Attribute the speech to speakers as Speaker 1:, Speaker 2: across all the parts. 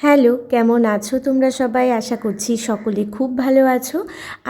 Speaker 1: Hello, কেমন আছো তোমরা সবাই? আশা করছি সকলে খুব ভালো আছো।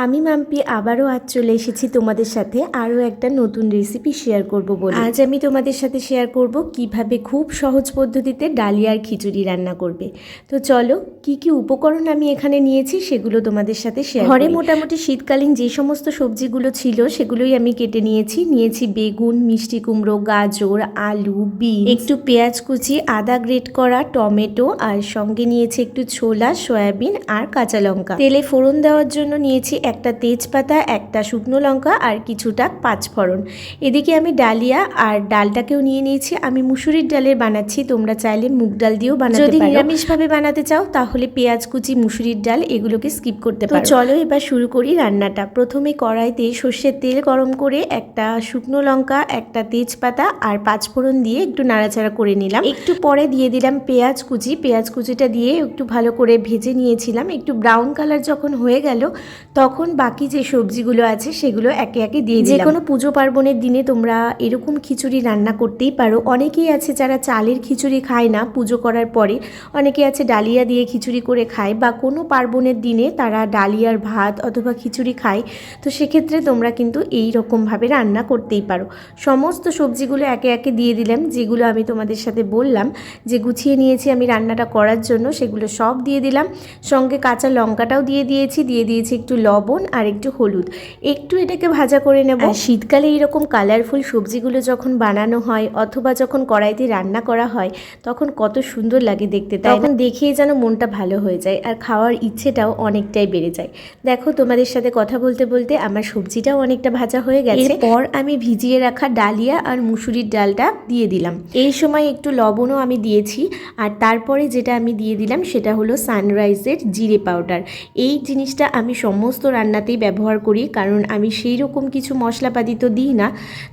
Speaker 1: আমি মাম্পি আবারও আজ চলে এসেছি তোমাদের সাথে আরও একটা নতুন রেসিপি শেয়ার করব বলে। আজ আমি তোমাদের সাথে শেয়ার করব কিভাবে খুব সহজ পদ্ধতিতে ডালিয়ার খিচুড়ি রান্না করবে। তো চলো, কি কি উপকরণ আমি এখানে নিয়েছি সেগুলো তোমাদের সাথে শেয়ার করি। ঘরে মোটামুটি শীতকালীন যে সমস্ত সবজিগুলো ছিল সেগুলোই আমি কেটে নিয়েছি বেগুন, মিষ্টি কুমড়ো, গাজর, আলু, বিনস, একটু পেঁয়াজ কুচি, আদা গ্রেট করা, টমেটো, আর সঙ্গে নিয়েছি একটু ছোলা, সয়াবিন আর কাঁচা লঙ্কা। তেলে ফোড়ন দেওয়ার জন্য নিয়েছি একটা তেজপাতা, একটা শুকনো লঙ্কা আর কিছুটা পাঁচফোড়ন। এদিকে আমি ডালিয়া আর ডালটাকেও নিয়ে নিয়েছি। আমি মুসুরির ডালের বানাচ্ছি, তোমরা চাইলে মুগ ডাল দিয়েও বানাতে পারো। যদি নিরামিষভাবে বানাতে চাও তাহলে পেঁয়াজ কুচি, মুসুরির ডাল এগুলোকে স্কিপ করতে পারো। তো চলো এবার শুরু করি রান্নাটা। প্রথমে কড়াইতে সর্ষের তেল গরম করে একটা শুকনো লঙ্কা, একটা তেজপাতা আর পাঁচফোড়ন দিয়ে একটু নাড়াচাড়া করে নিলাম। একটু পরে দিয়ে দিলাম পেঁয়াজ কুচিটা দিয়ে একটু ভালো করে ভেজে নিয়েছিলাম। একটু ব্রাউন কালার যখন হয়ে গেল তখন বাকি যে সবজিগুলো আছে সেগুলো একে একে দিয়ে দিলাম। যে কোনো পুজো পার্বণের দিনে তোমরা এরকম খিচুড়ি রান্না করতেই পারো। অনেকেই আছে যারা চালের খিচুড়ি খায় না পুজো করার পরে, অনেকে আছে ডালিয়া দিয়ে খিচুড়ি করে খায়, বা কোনো পার্বণের দিনে তারা ডালিয়ার ভাত অথবা খিচুড়ি খায়। তো সেক্ষেত্রে তোমরা কিন্তু এই রকমভাবে রান্না করতেই পারো। সমস্ত সবজিগুলো একে একে দিয়ে দিলাম, যেগুলো আমি তোমাদের সাথে বললাম যে গুছিয়ে নিয়েছি আমি রান্নাটা করার জন্য, সেগুলো সব দিয়ে দিলাম। সঙ্গে কাঁচা লঙ্কাটাও দিয়ে দিয়েছি একটু লবণ আর একটু হলুদ। একটু এটাকে ভাজা করে নেব। শীতকালে এইরকম কালারফুল সবজিগুলো যখন বানানো হয় অথবা যখন কড়াইতে রান্না করা হয় তখন কত সুন্দর লাগে দেখতে, তখন দেখেই যেন মনটা ভালো হয়ে যায় আর খাওয়ার ইচ্ছেটাও অনেকটাই বেড়ে যায়। দেখো, তোমাদের সাথে কথা বলতে বলতে আমার সবজিটাও অনেকটা ভাজা হয়ে গেছে। এরপর আমি ভিজিয়ে রাখা ডালিয়া আর মুসুরির ডালটা দিয়ে দিলাম। এই সময় একটু লবণও আমি দিয়েছি। আর তারপরে যেটা আমি দিয়ে দিলাম সেটা হলো সানরাইজের জিরে পাউডার। এই জিনিসটা আমি সমস্ত রান্নাতেই ব্যবহার করি, কারণ আমি সেই রকম কিছু মশলাপাতি তো দিই না,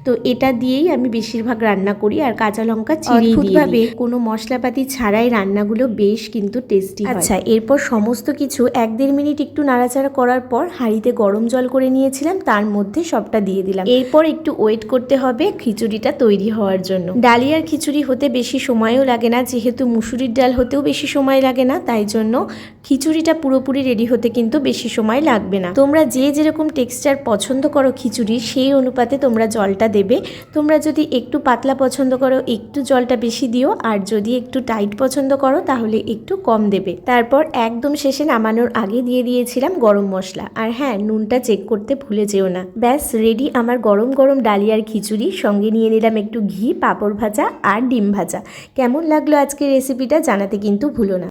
Speaker 1: তো এটা দিয়েই আমি বেশিরভাগ রান্না করি। আর কাঁচা লঙ্কা চিড়িয়ে দিই। কোনো মশলাপাতি ছাড়াই রান্নাগুলো বেশ কিন্তু টেস্টি হয়। আচ্ছা, এরপর সমস্ত কিছু 1-1.5 মিনিট একটু নাড়াচাড়া করার পর হাঁড়িতে গরম জল করে নিয়েছিলাম, তার মধ্যে সবটা দিয়ে দিলাম। এরপর একটু ওয়েট করতে হবে খিচুড়িটা তৈরি হওয়ার জন্য। ডালিয়ার খিচুড়ি হতে বেশি সময়ও লাগে না, যেহেতু মুসুরির ডাল হতেও বেশি সময় লাগে না, তাই জন্য খিচুড়িটা পুরোপুরি রেডি হতে কিন্তু বেশি সময় লাগবে না। তোমরা যে যেরকম টেক্সচার পছন্দ করো খিচুড়ি, সেই অনুপাতে তোমরা জলটা দেবে। তোমরা যদি একটু পাতলা পছন্দ করো একটু জলটা বেশি দিও, আর যদি একটু টাইট পছন্দ করো তাহলে একটু কম দেবে। তারপর একদম শেষে নামানোর আগে দিয়ে দিয়েছিলাম গরম মশলা। আর হ্যাঁ, নুনটা চেক করতে ভুলে যেও না। ব্যাস রেডি আমার গরম গরম ডালিয়ার খিচুড়ি। সঙ্গে নিয়ে নিলাম একটু ঘি, পাঁপড় ভাজা আর ডিম ভাজা। কেমন লাগলো আজকের রেসিপিটা জানাতে কিন্তু ভুলো না।